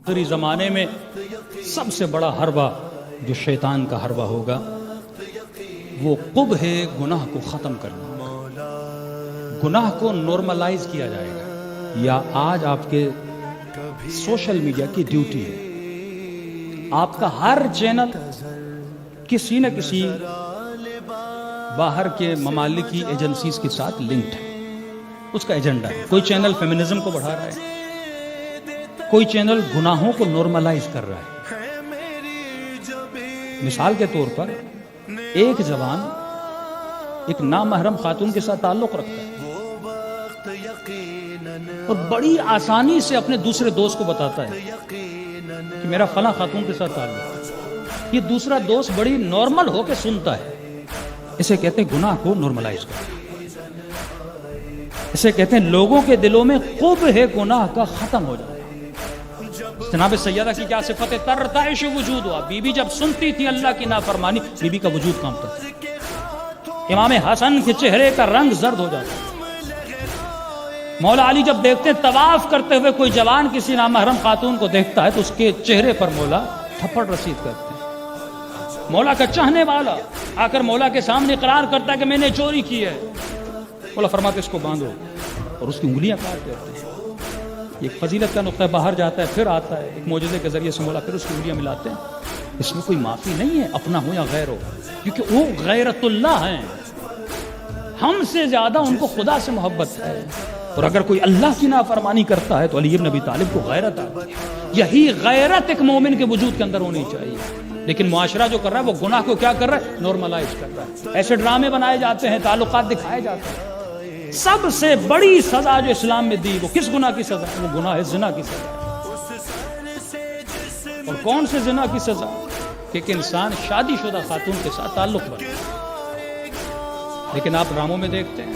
آخری زمانے میں سب سے بڑا حربہ جو شیطان کا حربہ ہوگا وہ قبح گناہ کو ختم کرنا، گناہ کو نارملائز کیا جائے گا۔ یا آج آپ کے سوشل میڈیا کی ڈیوٹی ہے، آپ کا ہر چینل کسی نہ کسی باہر کے ممالک کی ایجنسیز کے ساتھ لنکڈ ہے، اس کا ایجنڈا ہے۔ کوئی چینل فیمنزم کو بڑھا رہا ہے، کوئی چینل گناہوں کو نارملائز کر رہا ہے۔ مثال کے طور پر ایک جوان ایک نامحرم خاتون کے ساتھ تعلق رکھتا ہے اور بڑی آسانی سے اپنے دوسرے دوست کو بتاتا ہے کہ میرا فلاں خاتون کے ساتھ تعلق ہے۔ یہ دوسرا دوست بڑی نارمل ہو کے سنتا ہے۔ اسے کہتے ہیں گناہ کو نارملائز کرنا، اسے کہتے ہیں لوگوں کے دلوں میں قبح گناہ کا ختم ہو جاتا۔ جناب سیدہ کی کیا صفت ہے؟ ترتعش وجود ہوا، بی بی جب سنتی تھی اللہ کی نافرمانی بی بی کا وجود کانپتا تھا۔ امام حسن کے چہرے کا رنگ زرد ہو جاتا۔ مولا علی جب دیکھتے ہیں طواف کرتے ہوئے کوئی جوان کسی نامحرم خاتون کو دیکھتا ہے تو اس کے چہرے پر مولا تھپڑ رسید کرتے ہیں۔ مولا کا چاہنے والا آ کر مولا کے سامنے اقرار کرتا ہے کہ میں نے چوری کی ہے، مولا فرماتے اس کو باندھو اور اس کی انگلیاں کاٹ دیتے ہیں۔ ایک فضیلت کا نقطہ باہر جاتا ہے، پھر آتا ہے ایک معجزے کے ذریعے سے مولا پھر اس کی انگلیاں ملاتے ہیں۔ اس میں کوئی معافی نہیں ہے، اپنا ہو یا غیر ہو، کیونکہ وہ غیرت اللہ ہیں، ہم سے زیادہ ان کو خدا سے محبت ہے۔ اور اگر کوئی اللہ کی نافرمانی کرتا ہے تو علی بن ابی طالب کو غیرت آتی ہے۔ یہی غیرت ایک مومن کے وجود کے اندر ہونی چاہیے، لیکن معاشرہ جو کر رہا ہے وہ گناہ کو کیا کر رہا ہے؟ نارملائز کر رہا ہے۔ ایسے ڈرامے بنائے جاتے ہیں، تعلقات دکھائے جاتے ہیں۔ سب سے بڑی سزا جو اسلام میں دی وہ کس گناہ کی سزا؟ وہ گناہ ہے زنا کی سزا۔ اور کون سے زنا کی سزا؟ کہ ایک انسان شادی شدہ خاتون کے ساتھ تعلق بنا۔ لیکن آپ ڈراموں میں دیکھتے ہیں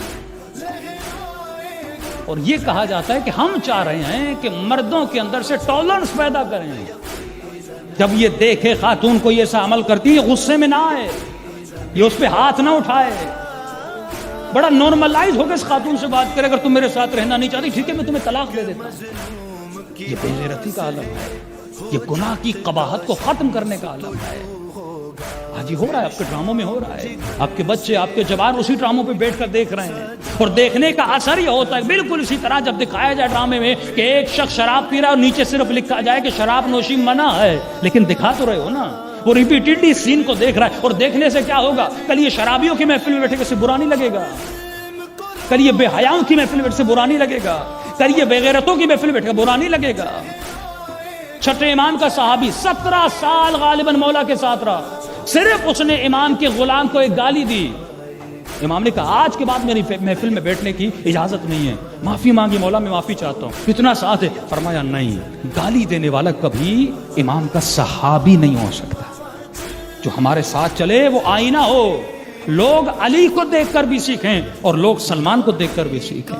اور یہ کہا جاتا ہے کہ ہم چاہ رہے ہیں کہ مردوں کے اندر سے ٹالرنس پیدا کریں، جب یہ دیکھے خاتون کو یہ ایسا عمل کرتی ہے غصے میں نہ آئے، یہ اس پہ ہاتھ نہ اٹھائے، بڑا نارملائز ہو کے اس خاتون سے بات کرے، اگر تم میرے ساتھ رہنا نہیں چاہتی ٹھیک ہے میں تمہیں طلاق دے دیتا ہوں۔ یہ بے غیرتی کا عالم ہے، یہ گناہ کی قباحت کو ختم کرنے کا عالم ہے۔ آج یہ ہو رہا ہے، آپ کے ڈراموں میں ہو رہا ہے، آپ کے بچے آپ کے جوان اسی ڈراموں پہ بیٹھ کر دیکھ رہے ہیں، اور دیکھنے کا اثر یہ ہوتا ہے بالکل اسی طرح جب دکھایا جائے ڈرامے میں کہ ایک شخص شراب پی رہا ہے اور نیچے صرف لکھا جائے کہ شراب نوشی منع ہے، لیکن دکھا تو رہے ہو نا، وہ ریپیٹڈلی سین کو دیکھ رہا ہے، اور دیکھنے سے کیا ہوگا؟ کل یہ شرابیوں کی محفل میں بیٹھے گا، اسے برا نہیں لگے گا، کل یہ بے حیاؤں کی محفل میں سے برا نہیں لگے گا، کل یہ بے غیرتوں کی محفل میں بیٹھے گا برا نہیں لگے گا۔ چھٹے امام کا صحابی 17 سال غالباً مولا کے ساتھ رہا، صرف اس نے امام کے غلام کو ایک گالی دی، امام نے کہا آج کے بعد میری محفل میں بیٹھنے کی اجازت نہیں ہے، معافی مانگی، مولا میں معافی چاہتا ہوں، کتنا ساتھ ہے؟ فرمایا نہیں، گالی دینے والا کبھی امام کا صحابی نہیں ہو سکتا، جو ہمارے ساتھ چلے وہ آئینہ ہو، لوگ علی کو دیکھ کر بھی سیکھیں اور لوگ سلمان کو دیکھ کر بھی سیکھیں۔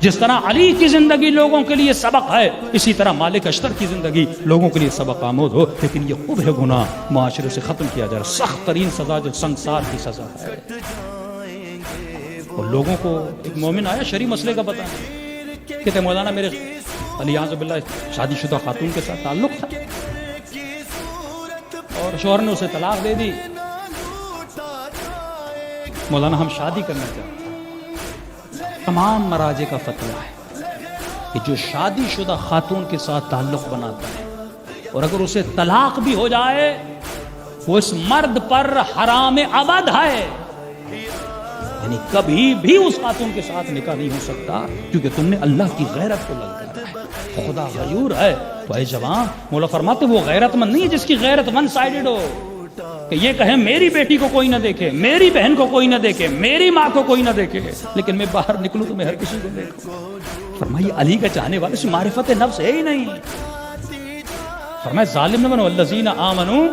جس طرح علی کی زندگی لوگوں کے لیے سبق ہے، اسی طرح مالک اشتر کی زندگی لوگوں کے لیے سبق آموز ہو، لیکن یہ قبح گناہ معاشرے سے ختم کیا جائے، سخت ترین سزا جو سنسار کی سزا ہے۔ اور لوگوں کو ایک مومن آیا شرعی مسئلے کا پتہ ہے، کہتے مولانا میرے علیاذ باللہ شادی شدہ خاتون کے ساتھ تعلق تھا اور شوہر نے اسے طلاق دے دی، مولانا ہم شادی کرنا چاہتے ہیں۔ تمام مراجع کا فتویٰ ہے کہ جو شادی شدہ خاتون کے ساتھ تعلق بناتا ہے اور اگر اسے طلاق بھی ہو جائے وہ اس مرد پر حرام ابد ہے، یعنی کبھی بھی اس خاتون کے ساتھ نکاح نہیں ہو سکتا، کیونکہ تم نے اللہ کی غیرت کو للکارا ہے۔ خدا غیور ہے تو اے جوان، مولا فرماتے وہ غیرت مند نہیں ہے جس کی غیرت ون سائیڈڈ ہو، کہ یہ کہیں میری بیٹی کو کوئی نہ دیکھے، میری بہن کو کوئی نہ دیکھے، میری ماں کو کوئی نہ دیکھے، لیکن میں باہر نکلوں تو میں ہر کسی کو دیکھوں۔ فرمایا علی کا چاہنے والے سے معرفت نفس ہے ہی نہیں۔ فرمایا ظالم نہ بنو الذین آمنوا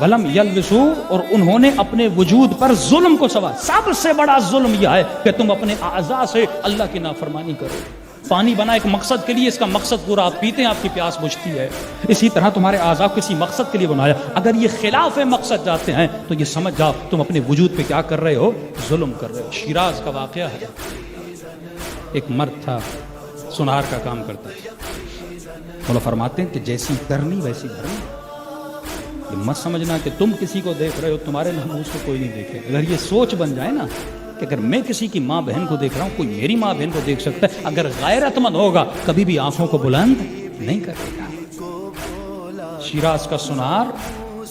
ولم یلبسوا، اور انہوں نے اپنے وجود پر ظلم کو سوا، سب سے بڑا ظلم یہ ہے کہ تم اپنے اعضاء سے اللہ کی نافرمانی کرو۔ پانی بنا ایک مقصد کے لیے، اس کا مقصد پورا، آپ پیتے ہیں آپ کی پیاس بجھتی ہے، اسی طرح تمہارے اعضاء کسی مقصد کے لیے بنایا، اگر یہ خلاف مقصد جاتے ہیں تو یہ سمجھ جاؤ تم اپنے وجود پہ کیا کر رہے ہو؟ ظلم کر رہے ہو۔ شیراز کا واقعہ ہے، ایک مرد تھا سنار کا کام کرتا تھا، مولا فرماتے ہیں کہ جیسی کرنی ویسی بھرنی. یہ مت سمجھنا کہ تم کسی کو دیکھ رہے ہو تمہارے ناموس کو کوئی نہیں دیکھے. اگر یہ سوچ بن جائے نا کہ اگر میں کسی کی ماں بہن کو دیکھ رہا ہوں کوئی میری ماں بہن کو دیکھ سکتا ہے, اگر غیرت مند ہوگا کبھی بھی آنکھوں کو بلند نہیں کرے گا. شیراز کا سونار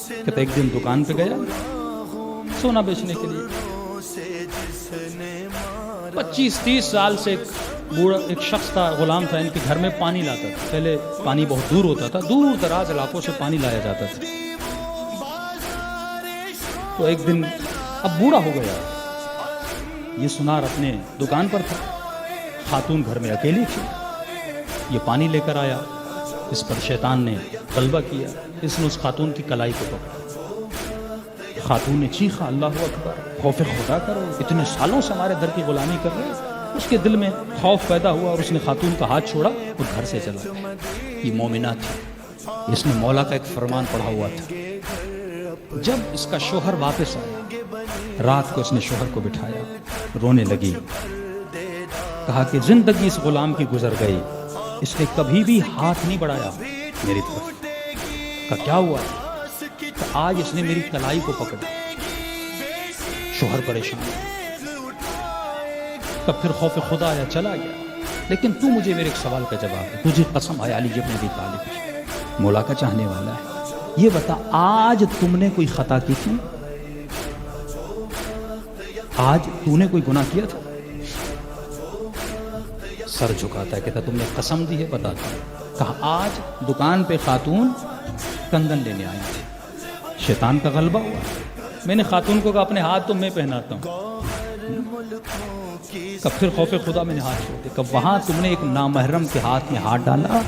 کہتے ایک دن دکان پہ گیا سونا بیچنے کے لیے. 25-30 سال سے ایک شخص تھا, غلام تھا, ان کے گھر میں پانی لاتا تھا. پہلے پانی بہت دور ہوتا تھا, دور دراز علاقوں سے پانی لایا جاتا تھا. تو ایک دن اب بوڑھا ہو گیا, یہ سونار اپنے دکان پر تھا, خاتون گھر میں اکیلی تھی. یہ پانی لے کر آیا, اس پر شیطان نے غلبہ کیا, اس نے اس خاتون کی کلائی کو پکڑا. خاتون نے چیخا اللہ اکبر, خوف خدا کرو, اتنے سالوں سے ہمارے در کی غلامی کر رہے. اس کے دل میں خوف پیدا ہوا اور اس نے خاتون کا ہاتھ چھوڑا اور گھر سے چلا گیا. یہ مومنہ تھی, اس نے مولا کا ایک فرمان پڑھا ہوا تھا. جب اس کا شوہر واپس آیا, رات کو اس نے شوہر کو بٹھایا, رونے لگی, کہا کہ زندگی اس غلام کی گزر گئی, اس نے کبھی بھی ہاتھ نہیں بڑھایا میری طرف. کہا کیا ہوا؟ کہ آج اس نے میری کلائی کو پکڑا. شوہر پریشان, تب پھر خوف خدا آیا, چلا گیا. لیکن تو مجھے میرے ایک سوال کا جواب دے, تجھے قسم ہے علی ابن ابی طالب مولا کا چاہنے والا ہے, یہ بتا آج تم نے کوئی خطا کی تھی؟ آج تو نے کوئی گناہ کیا تھا؟ سر جھکاتا ہے, کہتا تم نے قسم دی ہے, بتاتا ہے. کہا آج دکان پہ خاتون کنگن لینے آئی تھی, شیطان کا غلبہ ہوا. میں نے خاتون کو کہا اپنے ہاتھ تو میں پہناتا ہوں. کب پھر خوف خدا میں نے ہاتھ چھوڑ دیا. کب وہاں تم نے ایک نامحرم کے ہاتھ میں ہاتھ ڈالا,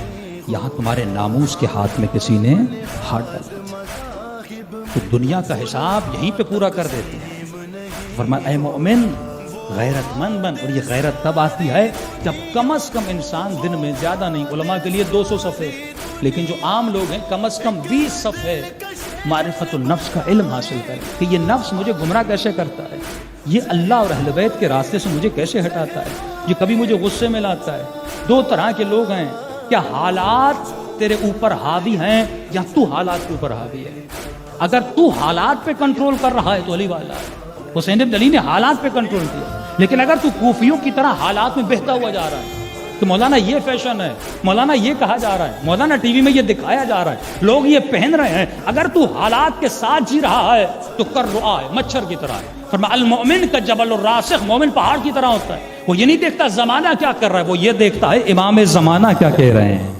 یہاں تمہارے ناموس کے ہاتھ میں کسی نے ہاتھ ڈالا. تو دنیا کا حساب یہیں پہ پورا کر دیتے ہیں. فرمایا اے مومن غیرت مند بن. اور یہ غیرت تب آتی ہے جب کم از کم انسان دن میں زیادہ نہیں, علماء کے لیے 200 صفحے, لیکن جو عام لوگ ہیں کم از کم 20 صفحے معرفت النفس کا علم حاصل کریں کہ یہ نفس مجھے گمراہ کیسے کرتا ہے, یہ اللہ اور اہل بیت کے راستے سے مجھے کیسے ہٹاتا ہے, یہ کبھی مجھے غصے میں لاتا ہے. 2 طرح کے لوگ ہیں, کیا حالات تیرے اوپر حاوی ہیں یا تو حالات کے اوپر حاوی ہے. اگر تو حالات پہ کنٹرول کر رہا ہے تو علی والا ہے. حسین بن علی نے حالات پہ کنٹرول کیا, لیکن اگر تو کوفیوں کی طرح حالات میں بہتا ہوا جا رہا ہے تو مولانا یہ فیشن ہے, مولانا یہ کہا جا رہا ہے, مولانا ٹی وی میں یہ دکھایا جا رہا ہے, لوگ یہ پہن رہے ہیں, اگر تو حالات کے ساتھ جی رہا ہے تو کر رہا ہے مچھر کی طرح ہے. فرمایا المؤمن کا جبل الراسخ, مومن پہاڑ کی طرح ہوتا ہے, وہ یہ نہیں دیکھتا زمانہ کیا کر رہا ہے, وہ یہ دیکھتا ہے امام زمانہ کیا کہہ رہے ہیں.